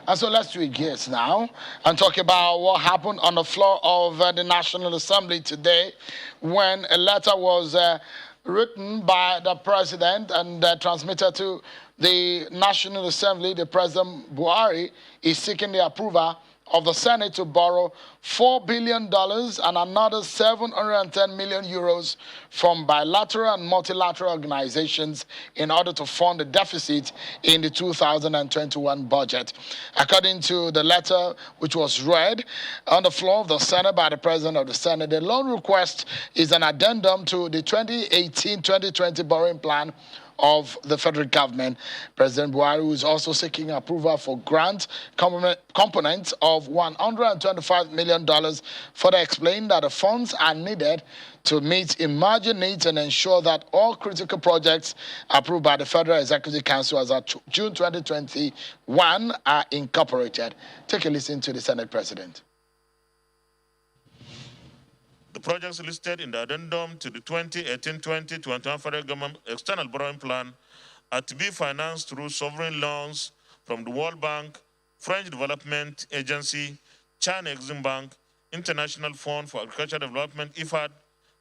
And so let's switch gears now and talk about what happened on the floor of the National Assembly today when a letter was written by the president and transmitted to the National Assembly. The President Buhari is seeking the approval of the Senate to borrow $4 billion and another 710 million euros from bilateral and multilateral organizations in order to fund the deficit in the 2021 budget. According to the letter which was read on the floor of the Senate by the President of the Senate, the loan request is an addendum to the 2018-2020 borrowing plan of the federal government. President Buhari is also seeking approval for grant components of $125 million. Further explained that the funds are needed to meet emerging needs and ensure that all critical projects approved by the Federal Executive Council as of June 2021 are incorporated. Take a listen to the Senate President. The projects listed in the addendum to the 2018-2021 federal government external borrowing plan are to be financed through sovereign loans from the World Bank, French Development Agency, China Exim Bank, International Fund for Agricultural Development, IFAD,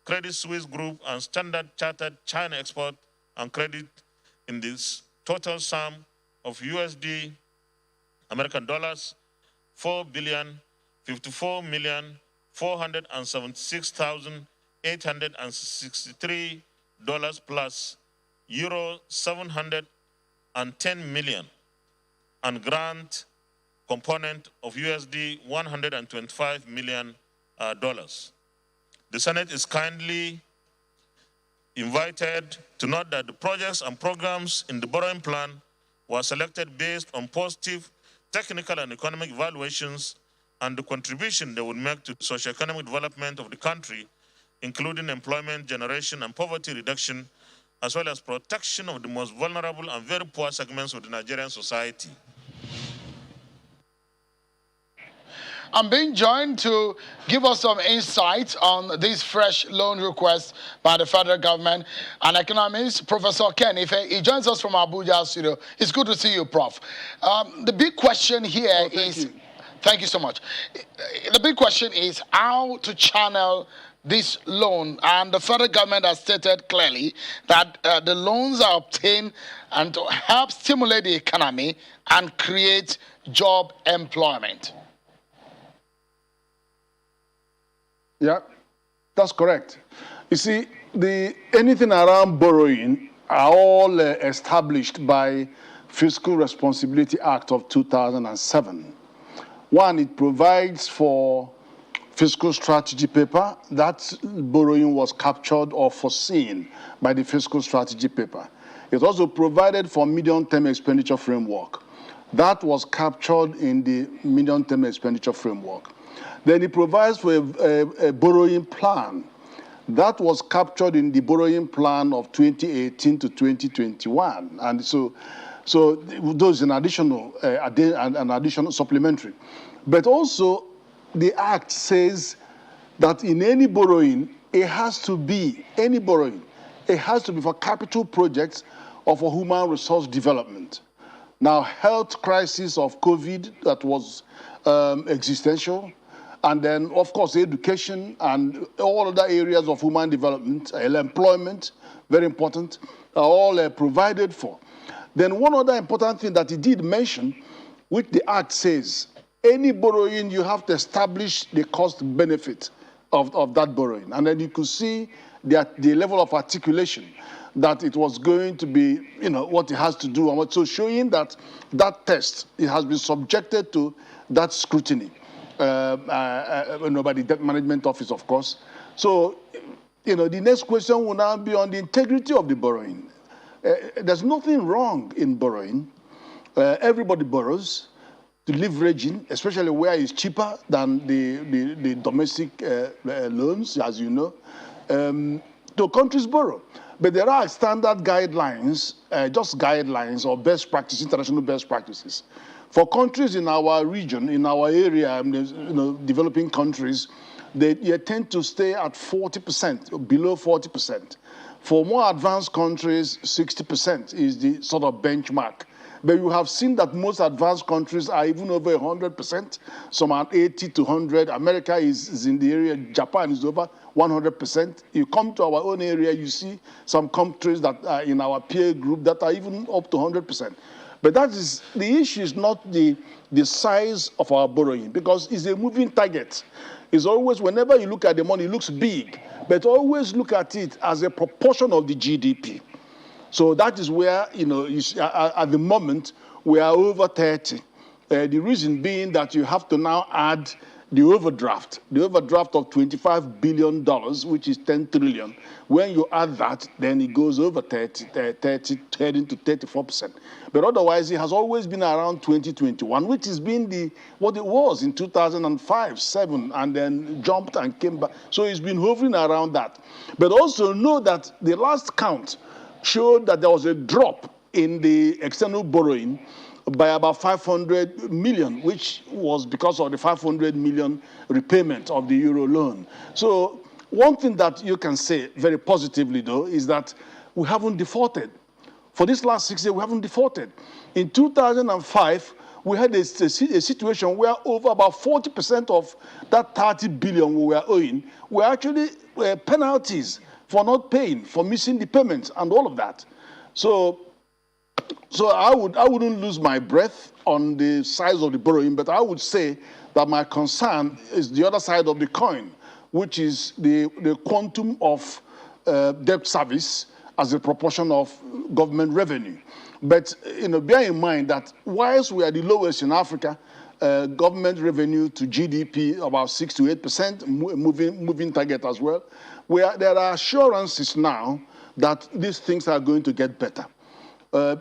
Credit Suisse Group, and Standard Chartered China Export and Credit in this total sum of USD, American dollars, $4,054,476,863 plus euro 710 million and grant component of USD $125 million. The Senate is kindly invited to note that the projects and programs in the borrowing plan were selected based on positive technical and economic evaluations and the contribution they would make to the socio-economic development of the country, including employment generation and poverty reduction, as well as protection of the most vulnerable and very poor segments of the Nigerian society. I'm being joined to give us some insight on this fresh loan request by the federal government, an economist, Professor Ken Ife. He joins us from Abuja studio. It's good to see you, Prof. The big question here is... Thank you so much. The big question is how to channel this loan, and the federal government has stated clearly that the loans are obtained and to help stimulate the economy and create job employment. Yeah, that's correct. You see, anything around borrowing are all established by Fiscal Responsibility Act of 2007. One, it provides for fiscal strategy paper. That borrowing was captured or foreseen by the fiscal strategy paper. It also provided for medium-term expenditure framework. That was captured in the medium-term expenditure framework. Then it provides for a borrowing plan. That was captured in the borrowing plan of 2018 to 2021. And so those an additional supplementary. But also, the Act says that in any borrowing, it has to be for capital projects or for human resource development. Now, health crisis of COVID, that was existential. And then, of course, education and all other areas of human development, employment, very important, are all provided for. Then one other important thing that he did mention, which the Act says, any borrowing, you have to establish the cost benefit of that borrowing. And then you could see the level of articulation that it was going to be, what it has to do. And so showing that that test, it has been subjected to that scrutiny. By the Debt Management Office, of course. So, the next question will now be on the integrity of the borrowing. There's nothing wrong in borrowing. Everybody borrows. The leveraging, especially where it's cheaper than the domestic loans, as you know, so countries borrow. But there are standard guidelines, just guidelines or best practice, international best practices. For countries in our region, in our area, developing countries, they tend to stay at 40%, below 40%. For more advanced countries, 60% is the sort of benchmark But you have seen that most advanced countries are even over 100%. Some are 80 to 100. America is in the area. Japan is over 100%. You come to our own area, you see some countries that are in our peer group that are even up to 100%. But that is, the issue is not the size of our borrowing, because it's a moving target. It's always, whenever you look at the money, it looks big, but always look at it as a proportion of the GDP. So that is where, you see, at the moment, we are over 30. The reason being that you have to now add the overdraft of $25 billion, which is 10 trillion. When you add that, then it goes over 30 heading to 34%. But otherwise, it has always been around 2021, which has been what it was in 2005, 7, and then jumped and came back. So it's been hovering around that. But also know that the last count showed that there was a drop in the external borrowing by about 500 million, which was because of the 500 million repayment of the euro loan. So one thing that you can say very positively, though, is that we haven't defaulted. For this last 6 years, we haven't defaulted. In 2005, we had a situation where over about 40% of that 30 billion we were owing were actually penalties for not paying, for missing the payments and all of that. So I wouldn't lose my breath on the size of the borrowing, but I would say that my concern is the other side of the coin, which is the quantum of debt service as a proportion of government revenue. But bear in mind that whilst we are the lowest in Africa, government revenue to GDP about 6 to 8%, moving target as well, there are assurances now that these things are going to get better.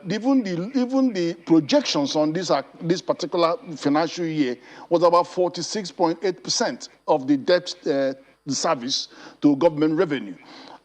Even the projections on this particular financial year was about 46.8% of the debt service to government revenue.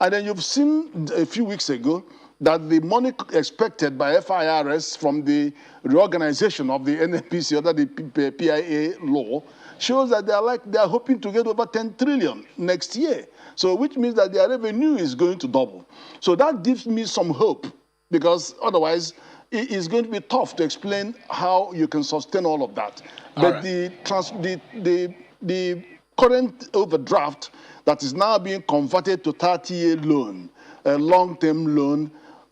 And then you've seen a few weeks ago that the money expected by FIRS from the reorganization of the NNPC under the PIA law shows that they are hoping to get over 10 trillion next year. So which means that their revenue is going to double. So that gives me some hope, because otherwise it is going to be tough to explain how you can sustain all of that. But the current overdraft that is now being converted to 30-year loan, a long-term loan,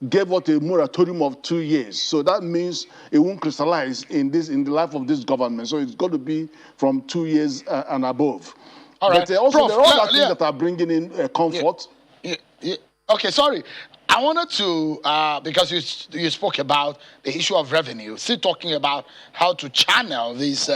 gave us a moratorium of 2 years. So that means it won't crystallize in the life of this government. So it's got to be from 2 years and above. All right. But also, there are other things that are bringing in comfort. Okay, sorry. I wanted to, because you spoke about the issue of revenue, still talking about how to channel these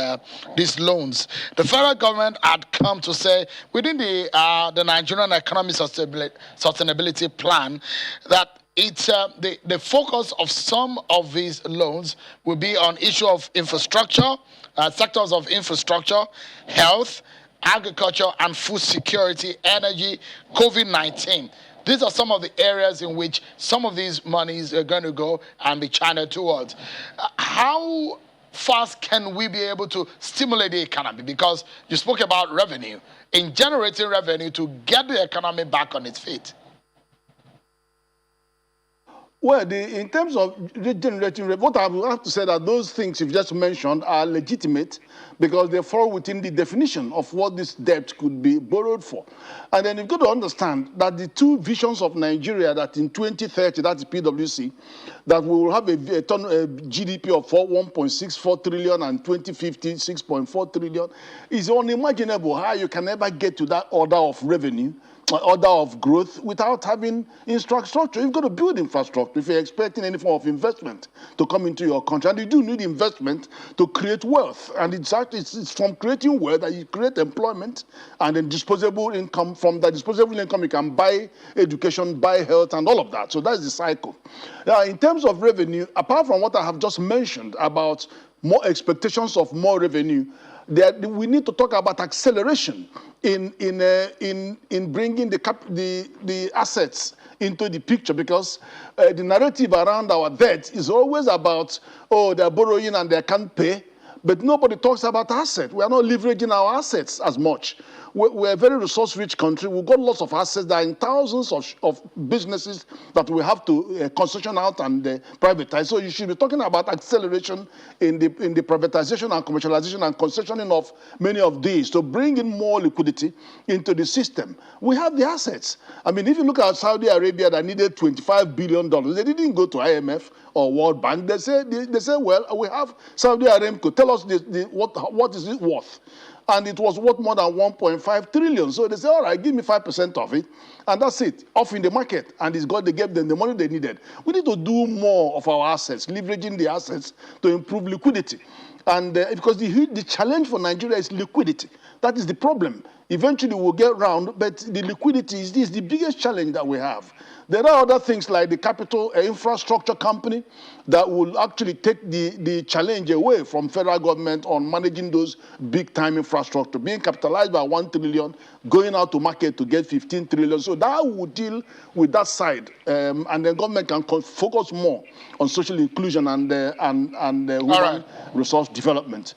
loans. The federal government had come to say within the Nigerian Economic Sustainability Plan that it's the focus of some of these loans will be on issue of infrastructure, sectors of infrastructure, health, agriculture, and food security, energy, COVID-19. These are some of the areas in which some of these monies are going to go and be channeled towards. How fast can we be able to stimulate the economy? Because you spoke about revenue, in generating revenue to get the economy back on its feet. Well, in terms of generating revenue, what I would have to say that those things you've just mentioned are legitimate because they fall within the definition of what this debt could be borrowed for. And then you've got to understand that the two visions of Nigeria, that in 2030, that's PwC, that we will have a GDP of 1.64 trillion and 2050, 6.4 trillion, is unimaginable how you can ever get to that order of revenue, order of growth without having infrastructure. You've got to build infrastructure if you're expecting any form of investment to come into your country. And you do need investment to create wealth. And it's from creating wealth that you create employment and then disposable income. From that disposable income, you can buy education, buy health, and all of that. So that's the cycle. Now, in terms of revenue, apart from what I have just mentioned about more expectations of more revenue, we need to talk about acceleration in bringing the assets into the picture, because the narrative around our debt is always about, oh, they're borrowing and they can't pay. But nobody talks about assets. We are not leveraging our assets as much. We're a very resource-rich country. We've got lots of assets. There are in thousands of businesses that we have to concession out and privatize. So you should be talking about acceleration in the privatization and commercialization and concessioning of many of these to bring in more liquidity into the system. We have the assets. I mean, if you look at Saudi Arabia that needed $25 billion, they didn't go to IMF or World Bank. They say, well, we have Saudi Aramco. Tell us what is it worth? And it was worth more than 1.5 trillion. So they say, all right, give me 5% of it. And that's it, off in the market. And they gave them the money they needed. We need to do more of our assets, leveraging the assets to improve liquidity. And because the challenge for Nigeria is liquidity. That is the problem. Eventually we'll get round, but the liquidity is the biggest challenge that we have. There are other things like the capital infrastructure company that will actually take the challenge away from federal government on managing those big-time infrastructure, being capitalized by 1 trillion, going out to market to get 15 trillion. So that will deal with that side, and the government can focus more on social inclusion and human resource development.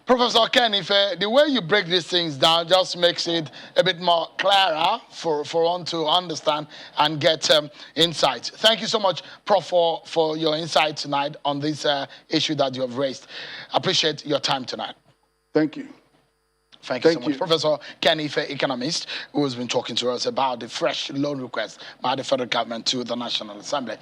Professor Ken Ife, the way you break these things down just makes it a bit more clearer for one to understand and get insight. Thank you so much, Prof, for your insight tonight on this issue that you have raised. Appreciate your time tonight. Thank you. Thank you so much. Professor Ken Ife, economist, who has been talking to us about the fresh loan request by the federal government to the National Assembly.